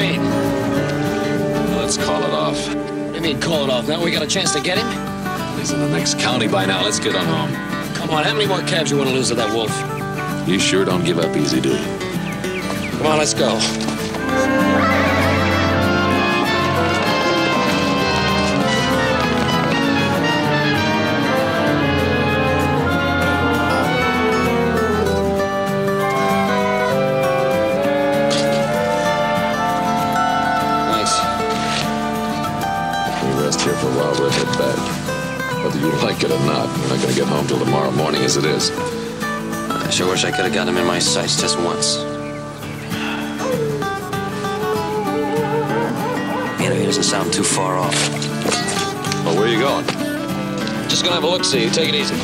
paid. Let's call it off. What do you mean, call it off? Now we got a chance to get him? He's in the next county by now. Let's get on home. Come on, how many more cabs you want to lose to that wolf? You sure don't give up easy, do you? Come on, let's go. Here for a while, we'll head back. Whether you like it or not, we're not going to get home till tomorrow morning as it is. I sure wish I could have got him in my sights just once. You know, he doesn't sound too far off. Well, where are you going? Just gonna have a look-see. Take it easy.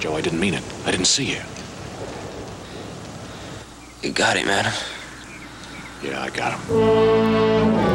Joe, I didn't mean it. I didn't see you. You got it, man. Yeah, I got him.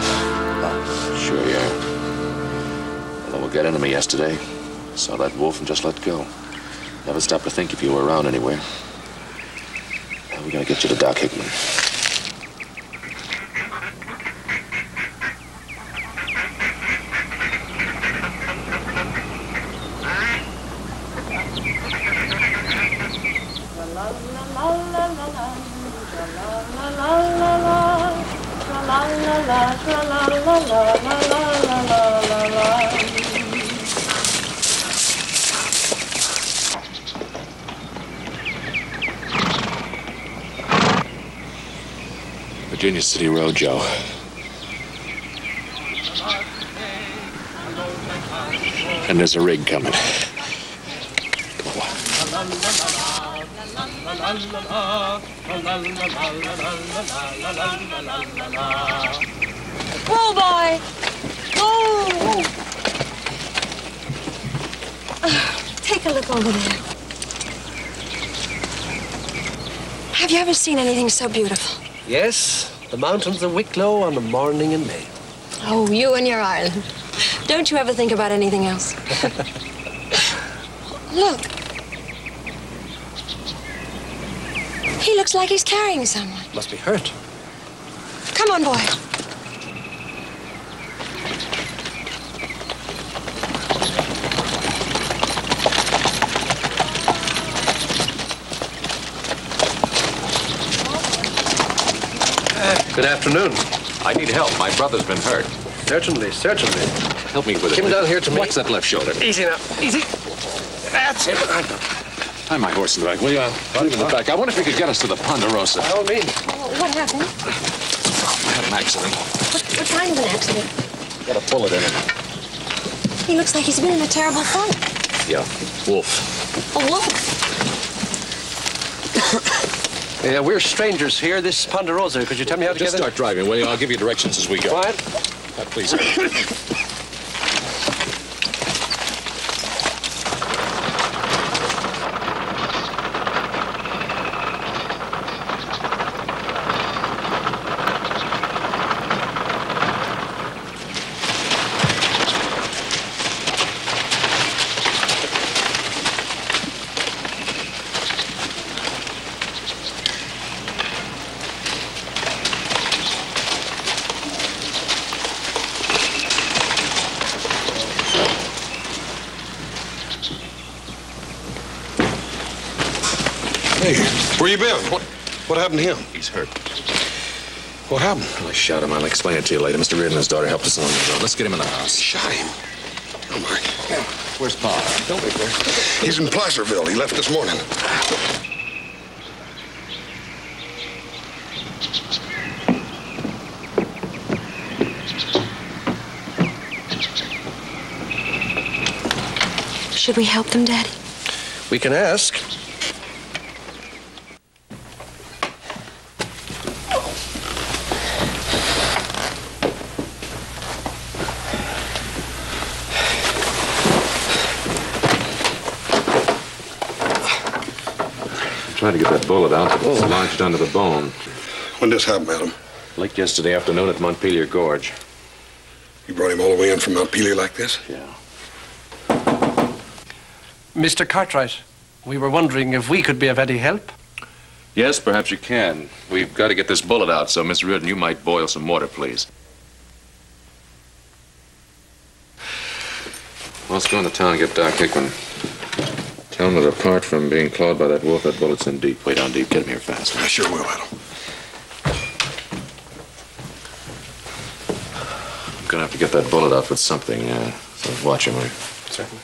better? Sure, yeah. Well, what got into me yesterday, saw that wolf and just let go. Never stopped to think if you were around anywhere. Now we gotta get you to Doc Hickman. Virginia City Road, Joe. And there's a rig coming. Whoa, boy! Whoa! Take a look over there. Have you ever seen anything so beautiful? Yes, the mountains of Wicklow on a morning in May. Oh, you and your Ireland. Don't you ever think about anything else? Look. He looks like he's carrying someone. Must be hurt. Come on, boy. Good afternoon. I need help. My brother's been hurt. Certainly, certainly. Help me with it. Come down here to me. Watch that left shoulder. Easy now. Easy. That's it. Tie my horse in the back, will you? I'll leave in the back. I wonder if you could get us to the Ponderosa. By all means. What happened? I had an accident. What kind of an accident? Got a bullet in it. He looks like he's been in a terrible fight. Yeah, wolf. A wolf? We're strangers here. This is Ponderosa. Could you tell me how to Just get start driving, will you? I'll give you directions as we go. Quiet. Please. Hey, where you been? What happened to him? He's hurt. What happened? I shot him. I'll explain it to you later. Mr. Reardon and his daughter helped us along the road. Let's get him in the house. Shot him? Oh, my. Where's Pa? Don't be there. He's in Placerville. He left this morning. Should we help them, Daddy? We can ask. Trying to get that bullet out, but it's lodged under the bone. When this happened, madam? Late yesterday afternoon at Montpelier Gorge. You brought him all the way in from Montpelier like this? Yeah. Mr. Cartwright, we were wondering if we could be of any help. Yes, perhaps you can. We've got to get this bullet out, so Miss Reardon, you might boil some water, please. Well, let's go into town and get Doc Hickman. Tell him that apart from being clawed by that wolf, that bullet's in deep. Way down deep. Get him here fast. I sure will, madam. I'm gonna have to get that bullet out with something, so watch him, will you? Certainly.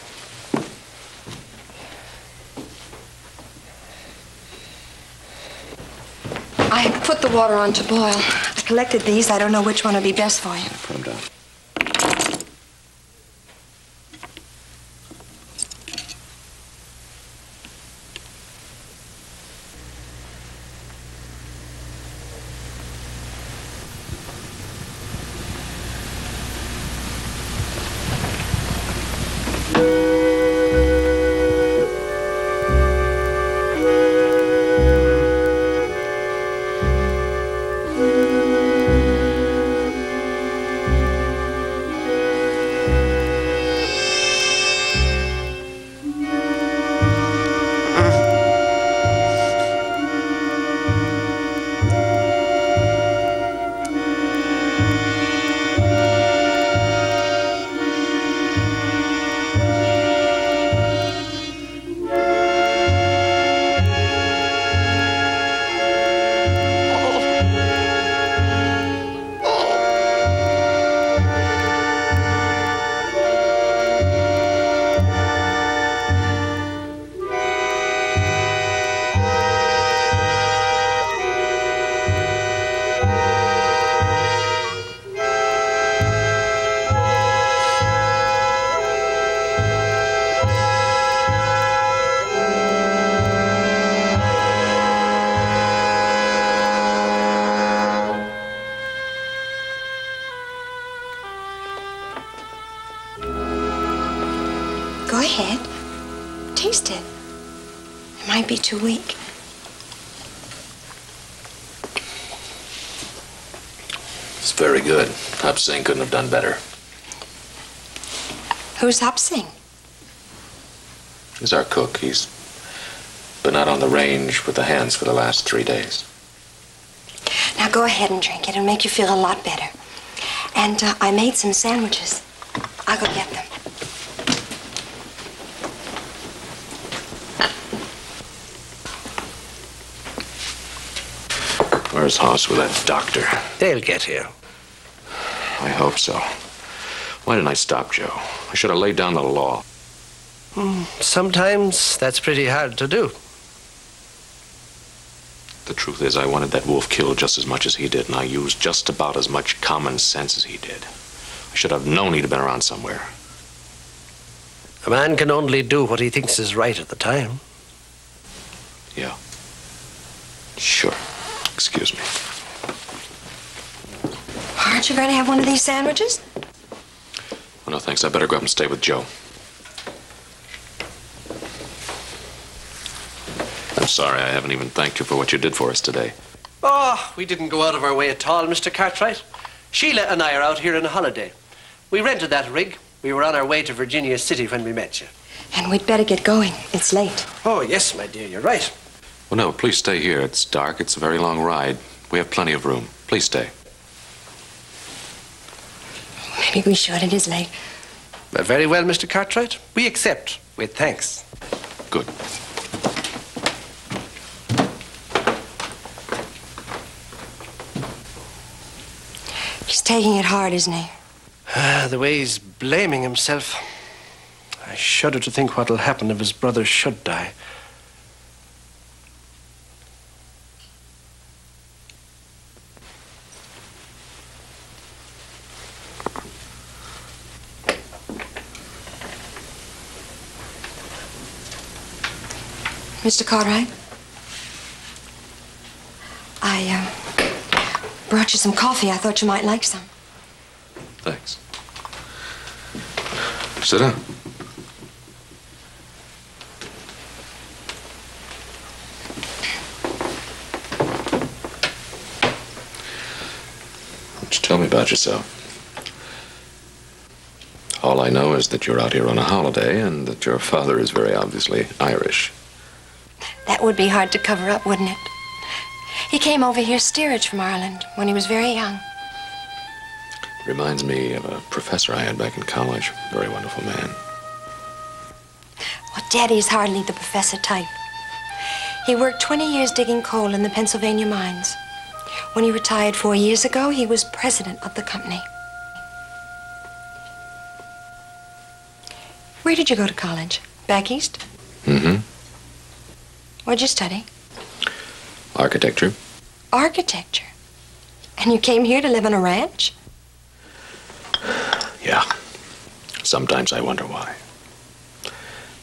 I put the water on to boil. I collected these. I don't know which one would be best for you. Put him down. ahead. Taste it. It might be too weak. It's very good. Hop Sing couldn't have done better. Who's Hop Sing? He's our cook. He's been out on the range with the hands for the last 3 days. Now go ahead and drink it. It'll make you feel a lot better. And I made some sandwiches. I'll go get them. Where's Hoss with that doctor? They'll get here. I hope so. Why didn't I stop Joe? I should have laid down the law. Sometimes that's pretty hard to do. The truth is, I wanted that wolf killed just as much as he did, and I used just about as much common sense as he did. I should have known he'd have been around somewhere. A man can only do what he thinks is right at the time. Yeah. Sure. Excuse me. Aren't you going to have one of these sandwiches? Well, no, thanks. I better go up and stay with Joe. I'm sorry I haven't even thanked you for what you did for us today. Oh, we didn't go out of our way at all, Mr. Cartwright. Sheila and I are out here on a holiday. We rented that rig. We were on our way to Virginia City when we met you. And we'd better get going. It's late. Oh, yes, my dear, you're right. Well, no, please stay here. It's dark. It's a very long ride. We have plenty of room. Please stay. Maybe we should. It is late. Very well, Mr. Cartwright. We accept, with thanks. Good. He's taking it hard, isn't he? The way he's blaming himself. I shudder to think what'll happen if his brother should die. Mr. Cartwright, I brought you some coffee. I thought you might like some. Thanks. Sit down. Why don't you tell me about yourself? All I know is that you're out here on a holiday and that your father is very obviously Irish. That would be hard to cover up, wouldn't it? He came over here steerage from Ireland when he was very young. Reminds me of a professor I had back in college. Very wonderful man. Well, Daddy's hardly the professor type. He worked 20 years digging coal in the Pennsylvania mines. When he retired 4 years ago, he was president of the company. Where did you go to college? Back east? Mm-hmm. What'd you study? Architecture. Architecture? And you came here to live on a ranch? Yeah. Sometimes I wonder why.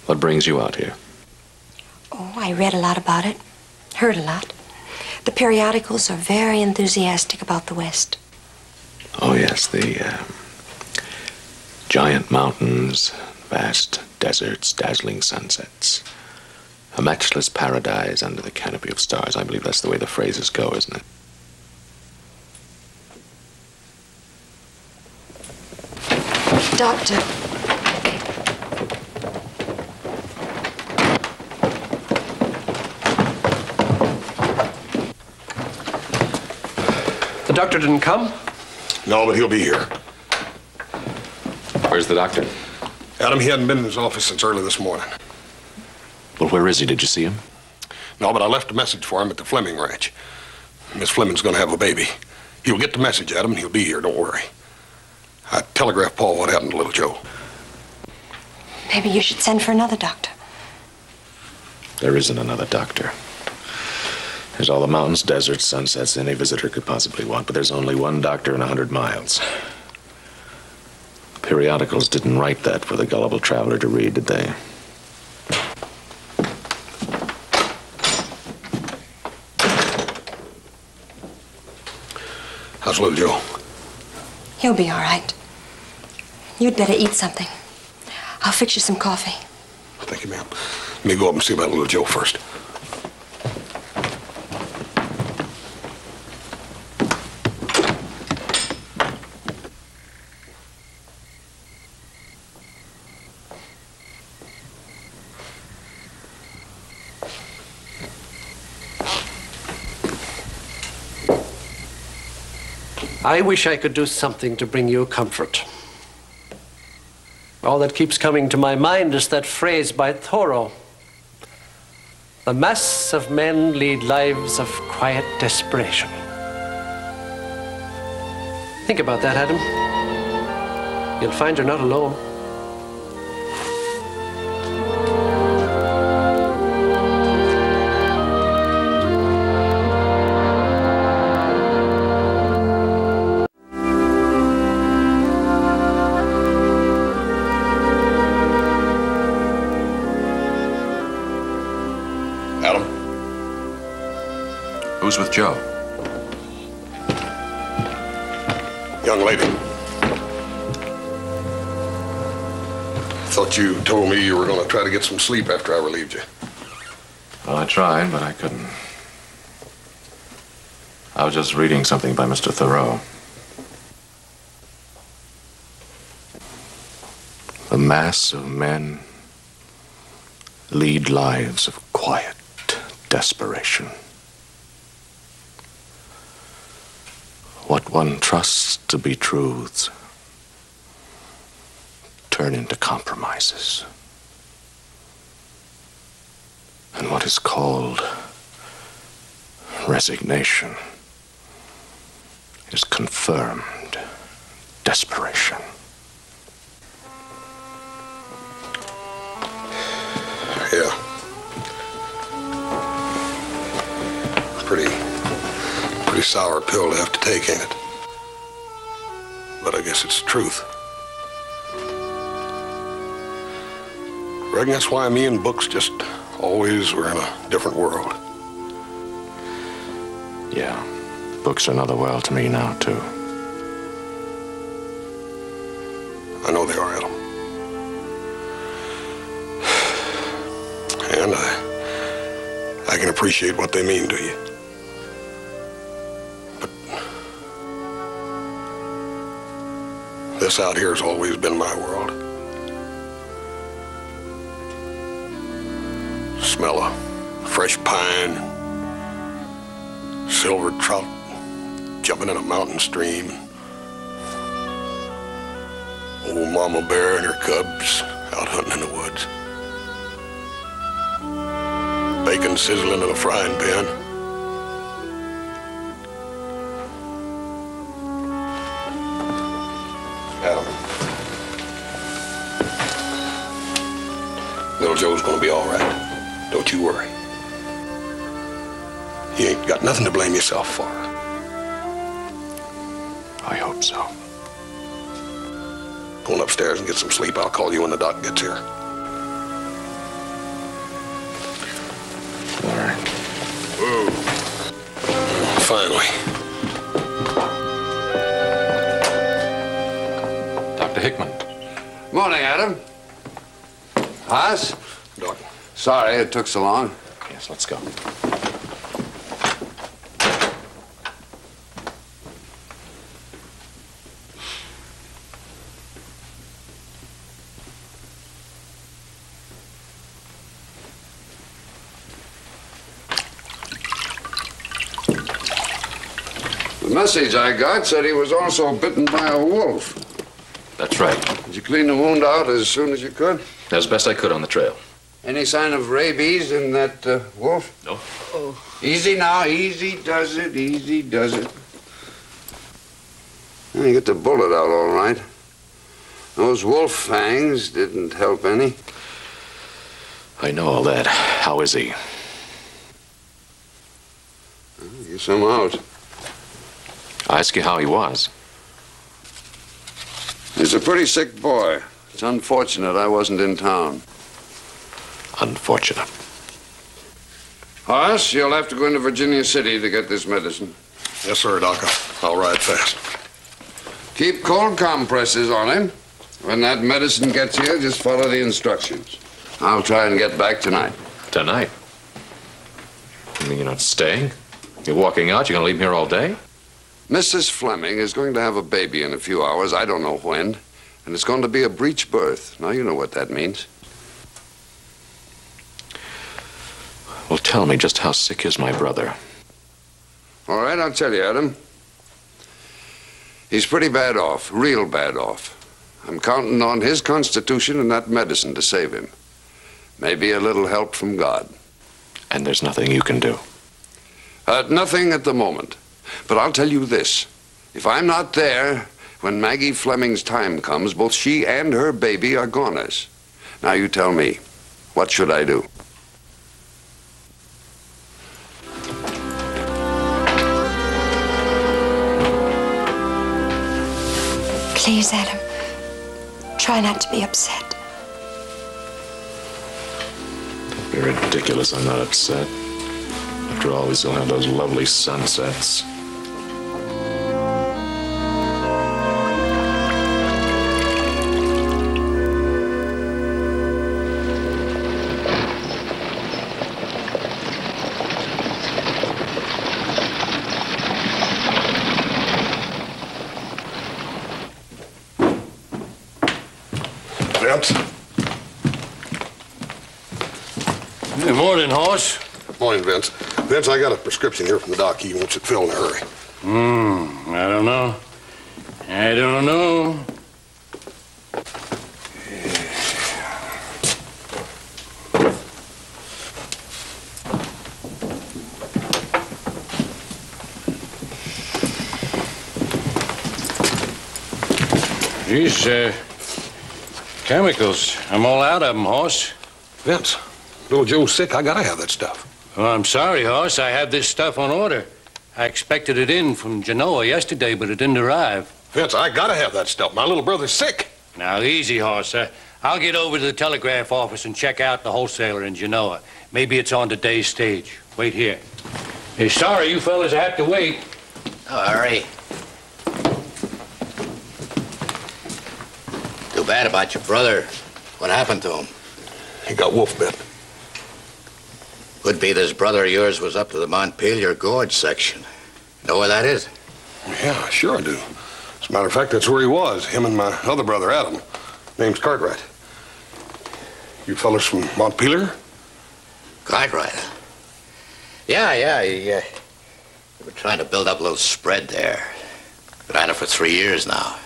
What brings you out here? Oh, I read a lot about it. Heard a lot. The periodicals are very enthusiastic about the West. Oh, yes, the giant mountains, vast deserts, dazzling sunsets. A matchless paradise under the canopy of stars. I believe that's the way the phrases go, isn't it? Doctor. The doctor didn't come? No, but he'll be here. Where's the doctor? Adam, he hadn't been in his office since early this morning. Well, where is he? Did you see him? No, but I left a message for him at the Fleming ranch. Miss Fleming's going to have a baby. He'll get the message, Adam, and he'll be here. Don't worry. I telegraphed Paul what happened to little Joe. Maybe you should send for another doctor. There isn't another doctor. There's all the mountains, deserts, sunsets any visitor could possibly want, but there's only one doctor in 100 miles. The periodicals didn't write that for the gullible traveler to read, did they? How's little Joe? He'll be all right. You'd better eat something. I'll fix you some coffee. Thank you, ma'am. Let me go up and see about little Joe first. I wish I could do something to bring you comfort. All that keeps coming to my mind is that phrase by Thoreau. The mass of men lead lives of quiet desperation. Think about that, Adam. You'll find you're not alone. Who's with Joe? Young lady. Thought you told me you were going to try to get some sleep after I relieved you. Well, I tried, but I couldn't. I was just reading something by Mr. Thoreau. The mass of men lead lives of quiet desperation. What one trusts to be truths turn into compromises. And what is called resignation is confirmed desperation. Yeah. Pretty sour pill to have to take, ain't it? But I guess it's the truth. Reckon that's why me and books just always were in a different world. Yeah, books are another world to me now, too. I know they are, Adam. And I can appreciate what they mean to you. This out here has always been my world. Smell of fresh pine, silver trout jumping in a mountain stream, old mama bear and her cubs out hunting in the woods, bacon sizzling in a frying pan. Adam, little Joe's gonna be all right. Don't you worry. You ain't got nothing to blame yourself for. I hope so. Go on upstairs and get some sleep. I'll call you when the doc gets here. All right. Whoa. Finally. Dr. Hickman. Morning, Adam. Haas? Doc. Sorry it took so long. Yes, let's go. The message I got said he was also bitten by a wolf. That's right. Did you clean the wound out as soon as you could? As best I could on the trail. Any sign of rabies in that wolf? No. Oh. Easy now, easy does it, easy does it. Well, you get the bullet out all right. Those wolf fangs didn't help any. I know all that. How is he? Well, guess I'm out. I ask you how he was. He's a pretty sick boy. It's unfortunate I wasn't in town. Unfortunate. Horace, you'll have to go into Virginia City to get this medicine. Yes, sir, Doc. I'll ride fast. Keep cold compresses on him. When that medicine gets here, just follow the instructions. I'll try and get back tonight. Tonight? You mean you're not staying? You're walking out? You're going to leave me here all day? Mrs. Fleming is going to have a baby in a few hours. I don't know when. And it's going to be a breech birth. Now, you know what that means. Well, tell me, just how sick is my brother? All right, I'll tell you, Adam. He's pretty bad off, real bad off. I'm counting on his constitution and that medicine to save him. Maybe a little help from God. And there's nothing you can do? Nothing at the moment. But I'll tell you this. If I'm not there, when Maggie Fleming's time comes, both she and her baby are goners. Now you tell me, what should I do? Please, Adam, try not to be upset. Don't be ridiculous. I'm not upset. After all, we still have those lovely sunsets. Vince? Good morning, horse. Morning, Vince. Vince, I got a prescription here from the doc. He wants it filled in a hurry. I don't know. I don't know. These, chemicals. I'm all out of them, horse. Vince, little Joe's sick. I gotta have that stuff. Well, I'm sorry, horse. I have this stuff on order. I expected it in from Genoa yesterday, but it didn't arrive. Vince, I gotta have that stuff. My little brother's sick. Now, easy, horse. I'll get over to the telegraph office and check out the wholesaler in Genoa. Maybe it's on today's stage. Wait here. Hey, sorry, you fellas have to wait. Oh, hurry. Too bad about your brother. What happened to him? He got wolf bit. Could be this brother of yours was up to the Montpelier Gorge section. Know where that is? Yeah, sure I do. As a matter of fact, that's where he was. Him and my other brother, Adam. Name's Cartwright. You fellas from Montpelier? Cartwright? Yeah. We were trying to build up a little spread there. Been at it for 3 years now.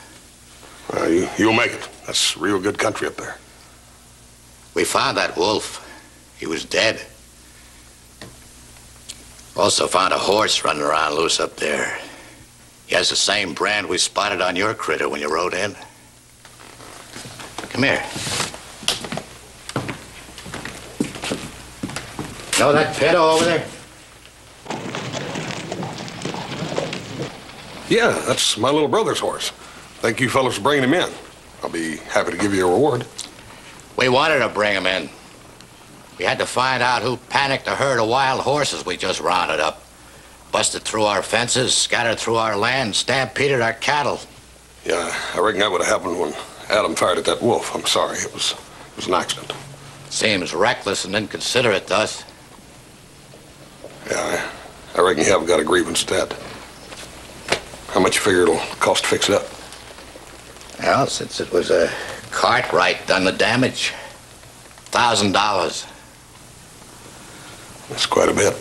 You'll make it. That's real good country up there. We found that wolf. He was dead. Also found a horse running around loose up there. He has the same brand we spotted on your critter when you rode in. Come here. Know that pedo over there? Yeah, that's my little brother's horse. Thank you fellas for bringing him in. I'll be happy to give you a reward. We wanted to bring him in. We had to find out who panicked a herd of wild horses we just rounded up. Busted through our fences, scattered through our land, stampeded our cattle. Yeah, I reckon that would have happened when Adam fired at that wolf. I'm sorry, it was an accident. Seems reckless and inconsiderate to us. Yeah, I reckon you have got a grievance at that. How much you figure it'll cost to fix it up? Well, since it was a Cartwright done the damage, $1,000. That's quite a bit.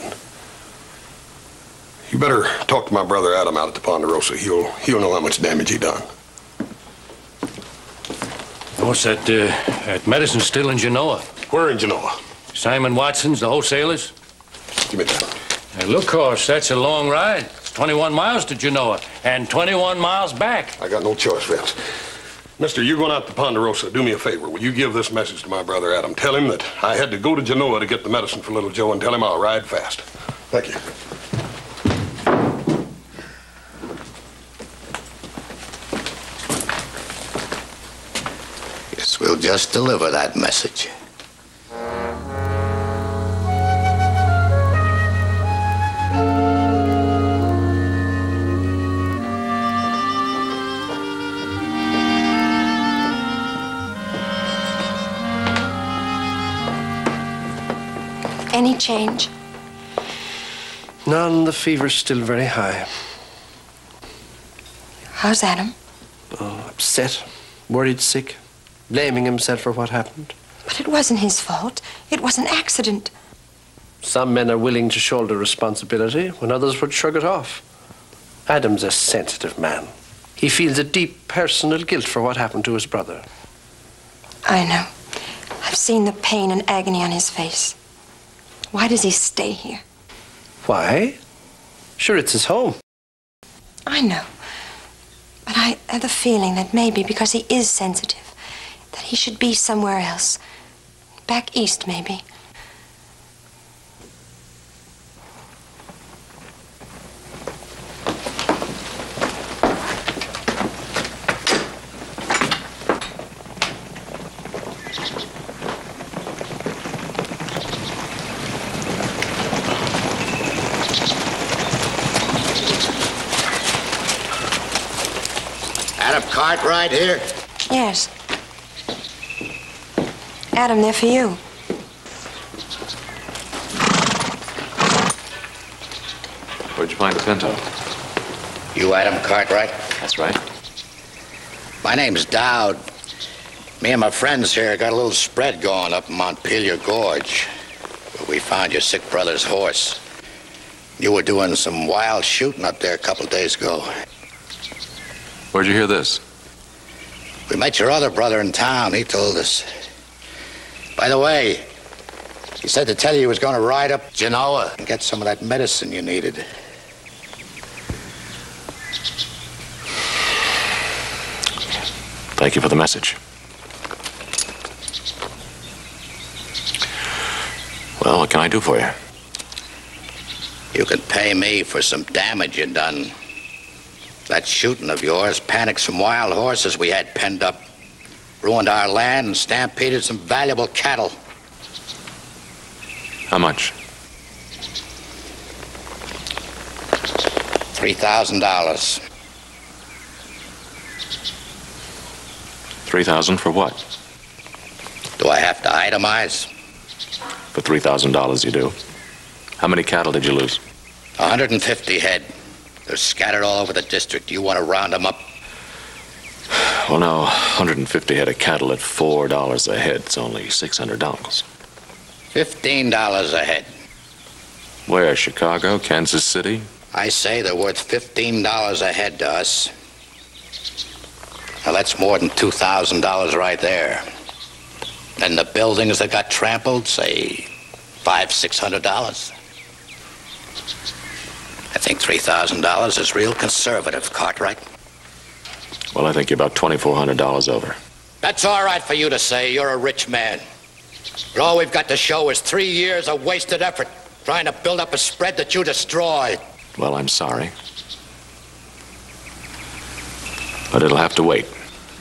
You better talk to my brother Adam out at the Ponderosa. He'll know how much damage he done. What's that medicine's still in Genoa? Where in Genoa? Simon Watson's, the wholesalers? Give me that. Hey, look, horse, that's a long ride. It's 21 miles to Genoa and 21 miles back. I got no choice, Vince. Mister, you're going out to Ponderosa. Do me a favor. Will you give this message to my brother Adam? Tell him that I had to go to Genoa to get the medicine for little Joe, and tell him I'll ride fast. Thank you. Guess we'll just deliver that message. any change? None. The fever's still very high. How's Adam? Oh, upset, worried sick, blaming himself for what happened. But it wasn't his fault. It was an accident. Some men are willing to shoulder responsibility when others would shrug it off. Adam's a sensitive man. He feels a deep personal guilt for what happened to his brother. I know. I've seen the pain and agony on his face. Why does he stay here? Why? Sure, it's his home. I know. But I have the feeling that maybe because he is sensitive, that he should be somewhere else. Back east, maybe. Adam Cartwright here? Yes. Adam, they're for you. Where'd you find the pinto? You Adam Cartwright? That's right. My name's Dowd. Me and my friends here got a little spread going up in Montpelier Gorge, where we found your sick brother's horse. You were doing some wild shooting up there a couple of days ago. Where'd you hear this? We met your other brother in town. He told us. By the way, he said to tell you he was going to ride up Genoa and get some of that medicine you needed. Thank you for the message. Well, what can I do for you? You can pay me for some damage you done. That shooting of yours panicked some wild horses we had penned up, ruined our land, and stampeded some valuable cattle. How much? $3,000. 3,000 for what? Do I have to itemize? For $3,000 you do. How many cattle did you lose? 150 head. They're scattered all over the district. You want to round them up? Well, now, 150 head of cattle at $4 a head's only $600. $15 a head. Where? Chicago? Kansas City? I say they're worth $15 a head to us. Now, that's more than $2,000 right there. And the buildings that got trampled, say, $500-600. I think $3,000 is real conservative, Cartwright. Well, I think you're about $2,400 over. That's all right for you to say. You're a rich man. But all we've got to show is 3 years of wasted effort trying to build up a spread that you destroyed. Well, I'm sorry. But it'll have to wait.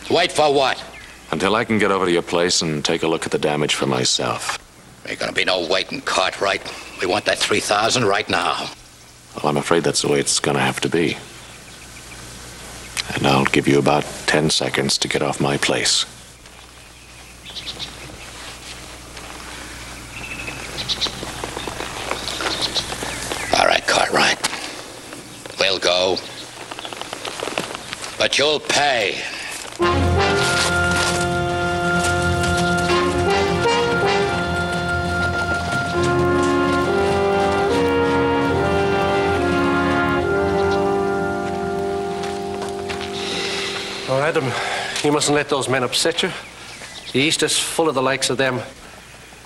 Wait for what? Until I can get over to your place and take a look at the damage for myself. Ain't gonna be no waiting, Cartwright. We want that 3,000 right now. Well, I'm afraid that's the way it's gonna have to be. And I'll give you about 10 seconds to get off my place. All right, Cartwright. We'll go. But you'll pay. Oh, Adam, you mustn't let those men upset you. The East is full of the likes of them.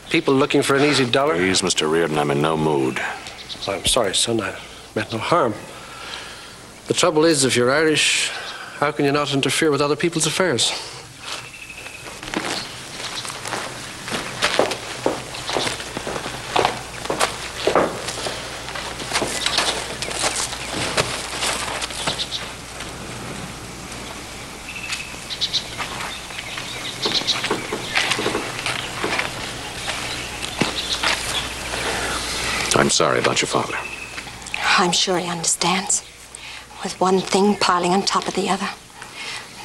People looking for an easy dollar. Please, Mr. Reardon, I'm in no mood. I'm sorry, son. I meant no harm. The trouble is, if you're Irish, how can you not interfere with other people's affairs? I'm sorry about your father. I'm sure he understands. With one thing piling on top of the other.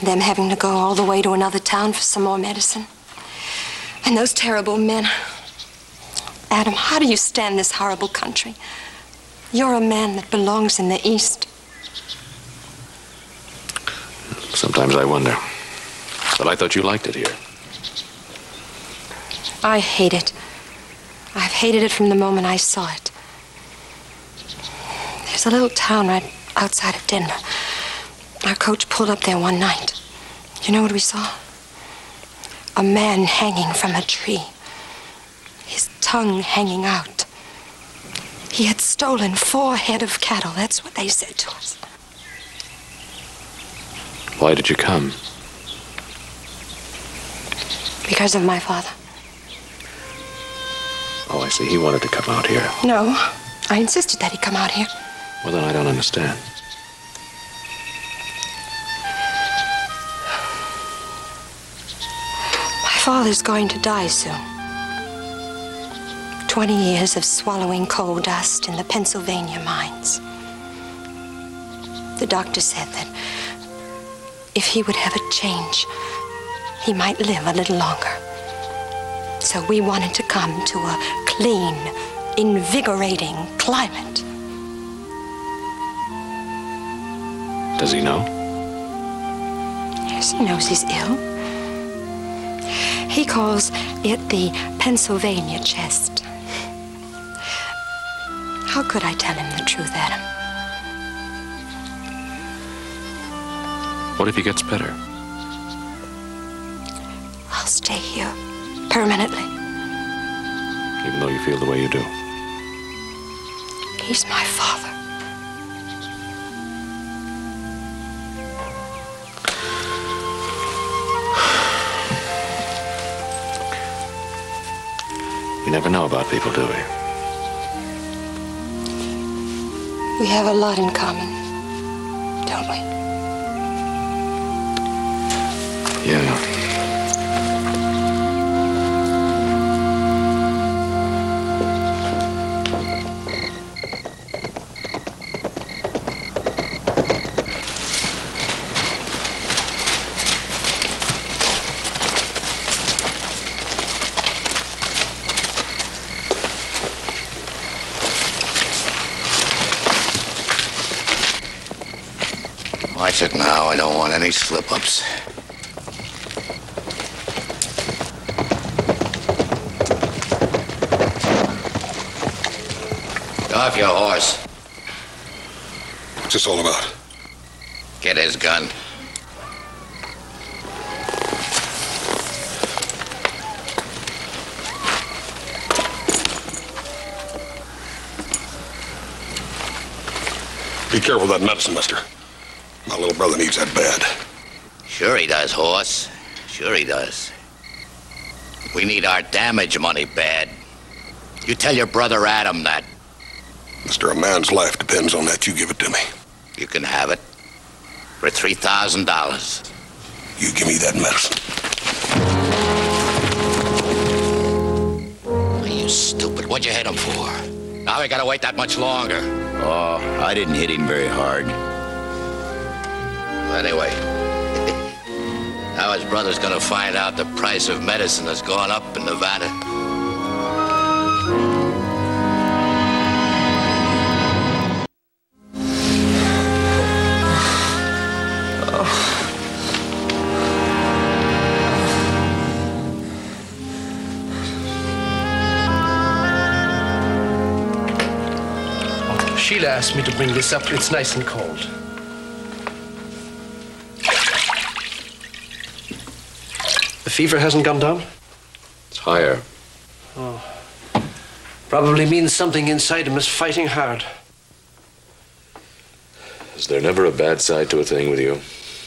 Them having to go all the way to another town for some more medicine. And those terrible men. Adam, how do you stand this horrible country? You're a man that belongs in the East. Sometimes I wonder. But I thought you liked it here. I hate it. I've hated it from the moment I saw it. There's a little town right outside of Denver. Our coach pulled up there one night. You know what we saw? A man hanging from a tree. His tongue hanging out. He had stolen 4 head of cattle. That's what they said to us. Why did you come? Because of my father. Oh, I see. He wanted to come out here. No, I insisted that he come out here. Well, then I don't understand. My father's going to die soon. 20 years of swallowing coal dust in the Pennsylvania mines. The doctor said that if he would have a change, he might live a little longer. So we wanted to come to a clean, invigorating climate. Does he know? Yes, he knows he's ill. He calls it the Pennsylvania chest. How could I tell him the truth, Adam? What if he gets better? I'll stay here permanently. Even though you feel the way you do? He's my father. We never know about people, do we? We have a lot in common, don't we? Yeah. Watch it now. I don't want any slip-ups. Get off your horse. What's this all about? Get his gun. Be careful of that medicine, mister. My little brother needs that bad. Sure he does, horse. Sure he does. We need our damage money bad. You tell your brother Adam that. Mister, a man's life depends on that. You give it to me. You can have it. For $3,000. You give me that medicine. Oh, you stupid. What'd you hit him for? Now we gotta wait that much longer. Oh, I didn't hit him very hard. Anyway, now his brother's gonna find out the price of medicine has gone up in Nevada. Sheila asked me to bring this up. It's nice and cold. The fever hasn't gone down? It's higher. Oh. Probably means something inside him is fighting hard. Is there never a bad side to a thing with you?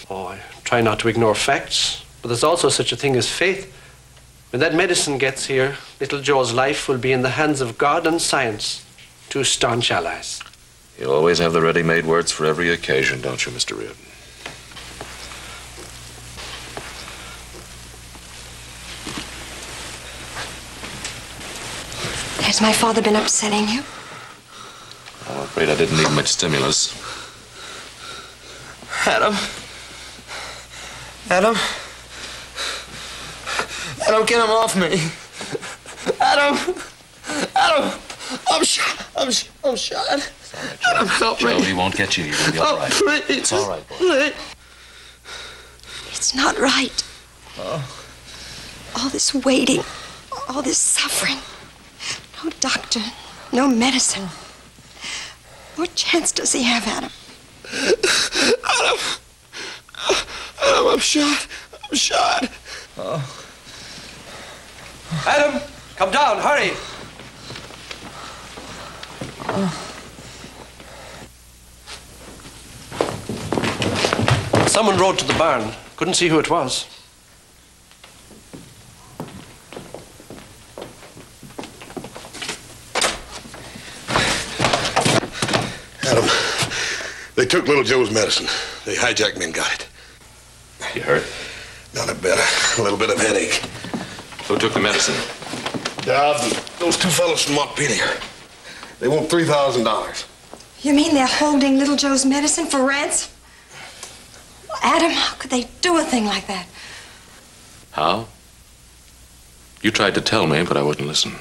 Oh, I try not to ignore facts, but there's also such a thing as faith. When that medicine gets here, little Joe's life will be in the hands of God and science, two staunch allies. You always have the ready-made words for every occasion, don't you, Mr. Reardon? Has my father been upsetting you? I'm afraid I didn't need much stimulus. Adam. Adam. Adam, get him off me. Adam. Adam, I'm shot. I'm shot. Adam, help me. Joe, he won't get you. You're going to be all right. Please. It's all right, boy. Please. It's not right. All this waiting, all this suffering. No doctor, no medicine. What chance does he have, Adam? Adam, I'm shot. I'm shot. Adam, come down, hurry. Someone rode to the barn. Couldn't see who it was. Adam, they took little Joe's medicine. They hijacked me and got it. You hurt? Not a bit. A little bit of headache. Who took the medicine? Those two fellows from Montpelier. They want $3,000. You mean they're holding little Joe's medicine for ransom? Adam, how could they do a thing like that? How? You tried to tell me, but I wouldn't listen.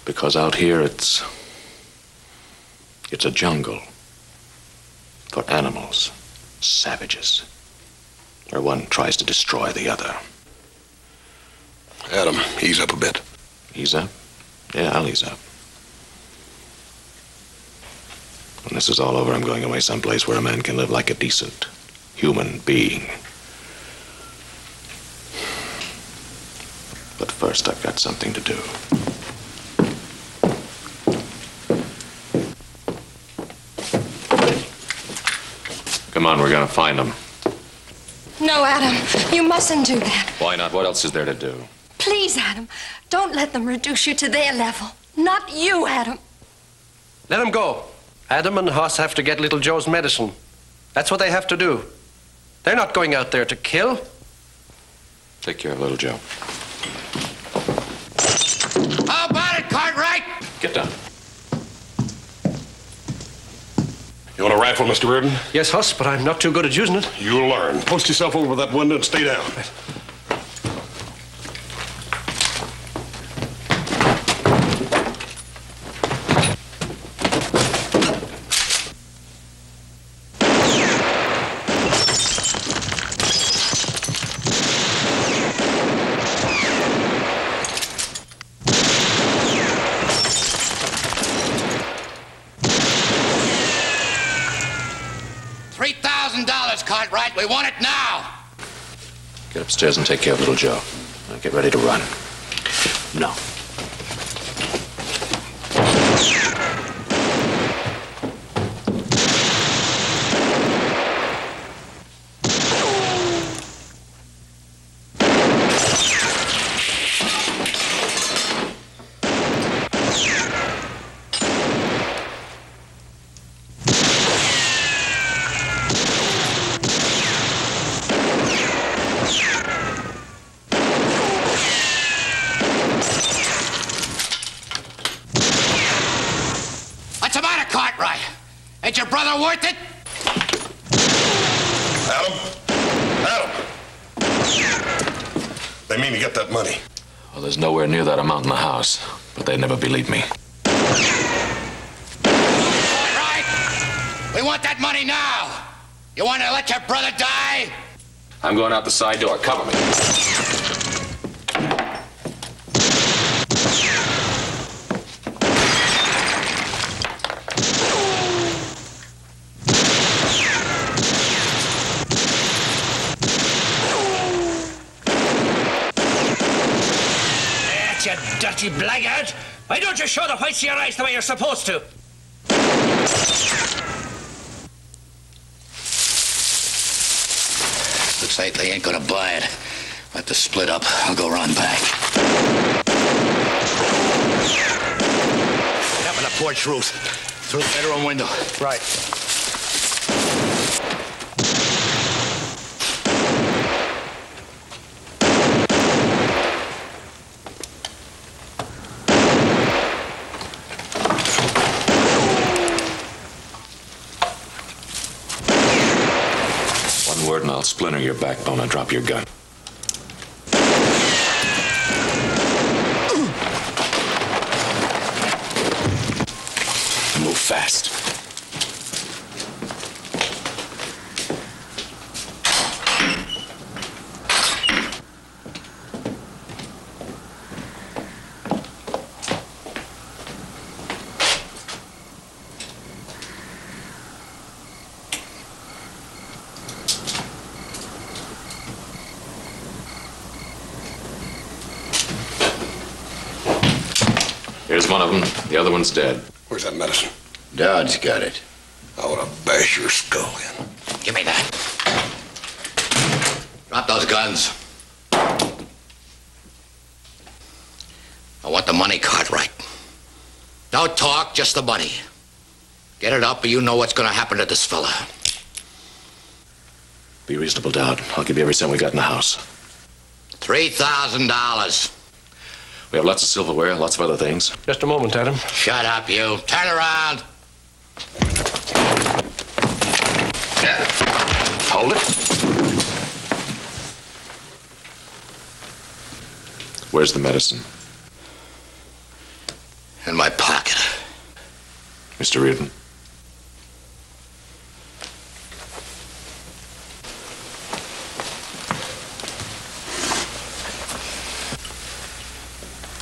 Because out here, it's a jungle for animals, savages, where one tries to destroy the other. Adam, ease up a bit. Ease up? Yeah, I'll ease up. When this is all over, I'm going away someplace where a man can live like a decent human being. But first, I've got something to do. Come on, we're gonna find him. No, Adam, you mustn't do that. Why not? What else is there to do? Please, Adam, don't let them reduce you to their level. Not you, Adam. Let him go. Adam and Hoss have to get little Joe's medicine. That's what they have to do. They're not going out there to kill. Take care of little Joe. How about it, Cartwright? Get down. You want a rifle, Mr. Reardon? Yes, Hoss, but I'm not too good at using it. You'll learn. Post yourself over that window and stay down. Cartwright, we want it now. Get upstairs and take care of little Joe. Now get ready to run. No. Ain't your brother worth it? Adam! They mean to get that money. Well, there's nowhere near that amount in the house, but they'd never believe me. All right. We want that money now. You want to let your brother die? I'm going out the side door. Cover me. You dirty blackguard! Why don't you show the whites of your eyes the way you're supposed to? Looks like they ain't gonna buy it. We'll have to split up. I'll go round back. Get up on the porch roof. Through the bedroom window. Right. Word and I'll splinter your backbone and drop your gun. Here's one of them. The other one's dead. Where's that medicine? Dodd's got it. I want to bash your skull in. Give me that. Drop those guns. I want the money card right. No talk, just the money. Get it up or you know what's going to happen to this fella. Be reasonable, Dowd. I'll give you every cent we got in the house. $3,000. We have lots of silverware, lots of other things. Just a moment, Adam. Shut up, you. Turn around. Hold it. Where's the medicine? In my pocket. Mr. Reardon.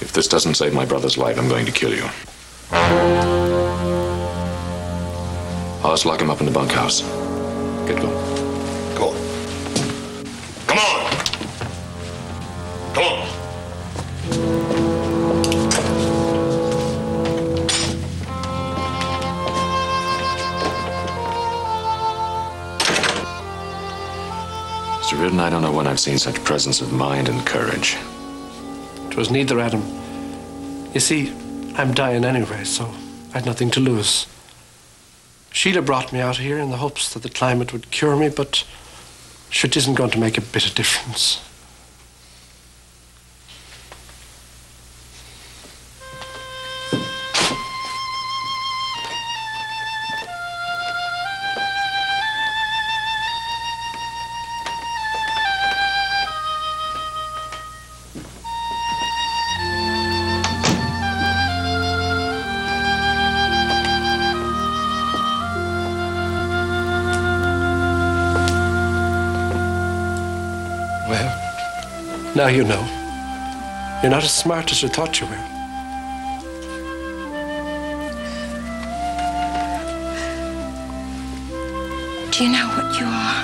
If this doesn't save my brother's life, I'm going to kill you. Let's lock him up in the bunkhouse. Get going. Go on. Come on! Come on! Mr. Reardon, I don't know when I've seen such presence of mind and courage. It was neither, Adam. You see, I'm dying anyway, so I'd nothing to lose. Sheila brought me out here in the hopes that the climate would cure me, but sure, it isn't going to make a bit of difference. Now you know. You're not as smart as you thought you were. Do you know what you are?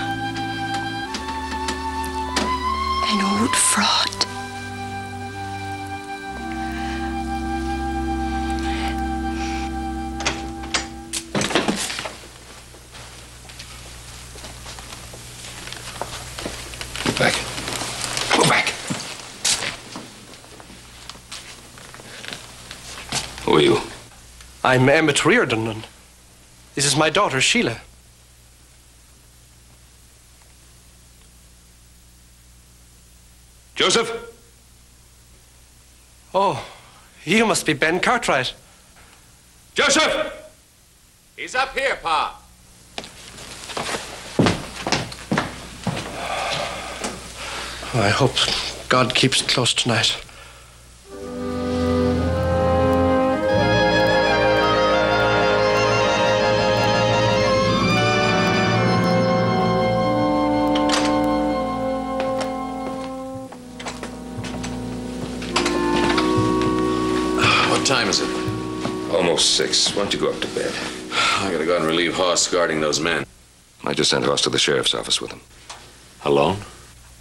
An old fraud. Go back. Go back. Who are you? I'm Emmett Reardon, and this is my daughter, Sheila. Joseph? Oh, you must be Ben Cartwright. Joseph! He's up here, Pa. I hope God keeps it close tonight. What time is it? Almost 6. Why don't you go up to bed? I gotta go out and relieve Hoss guarding those men. I just sent Hoss to the sheriff's office with him. Alone?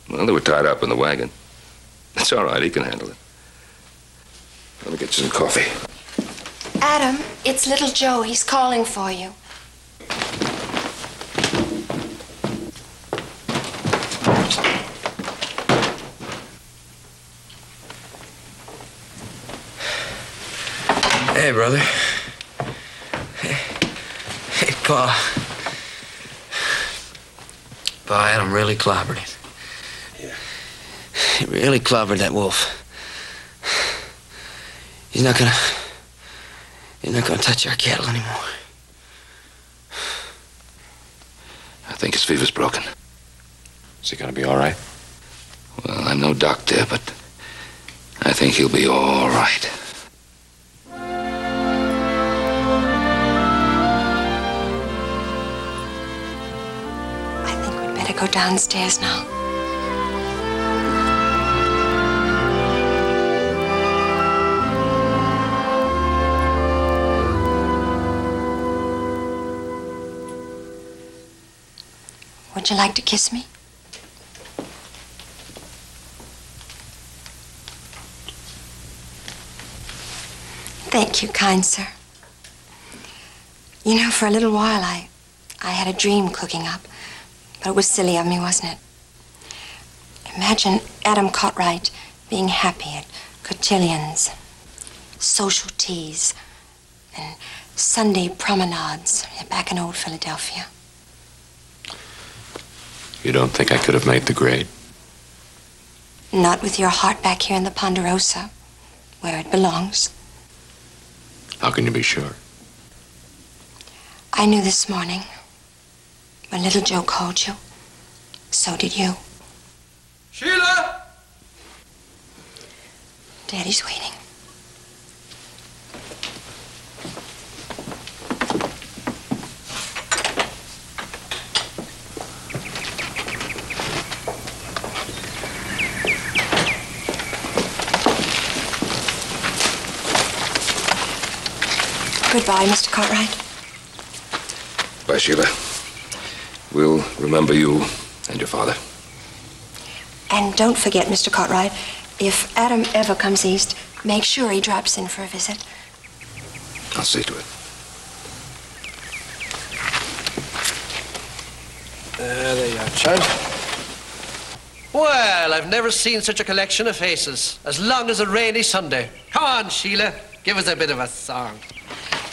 Well, they were tied up in the wagon. It's all right. He can handle it. Let me get you some coffee. Adam, it's little Joe. He's calling for you. Hey, brother. Hey, Pa. Pa, Adam really clobbered it. Yeah. He really clobbered that wolf. He's not gonna touch our cattle anymore. I think his fever's broken. Is he gonna be all right? Well, I'm no doctor, but I think he'll be all right. Go downstairs now. Would you like to kiss me? There. Thank you, kind sir. You know, for a little while, I had a dream cooking up. But it was silly of me, wasn't it? Imagine Adam Cartwright being happy at cotillions, social teas, and Sunday promenades back in old Philadelphia. You don't think I could have made the grade? Not with your heart back here in the Ponderosa, where it belongs. How can you be sure? I knew this morning. When little Joe called you, so did you. Sheila! Daddy's waiting. Goodbye, Mr. Cartwright. Bye, Sheila. We'll remember you and your father. And don't forget, Mr. Cartwright, if Adam ever comes east, make sure he drops in for a visit. I'll see to it. There you are, child. Well, I've never seen such a collection of faces. As long as a rainy Sunday. Come on, Sheila. Give us a bit of a song.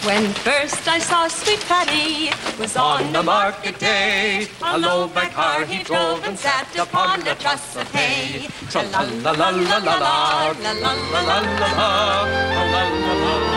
When first I saw sweet Paddy, it was on the market day. A low back car he drove and sat upon a truss of hay. Tra-la-la-la-la-la-la, la-la-la-la-la-la, la-la-la-la-la.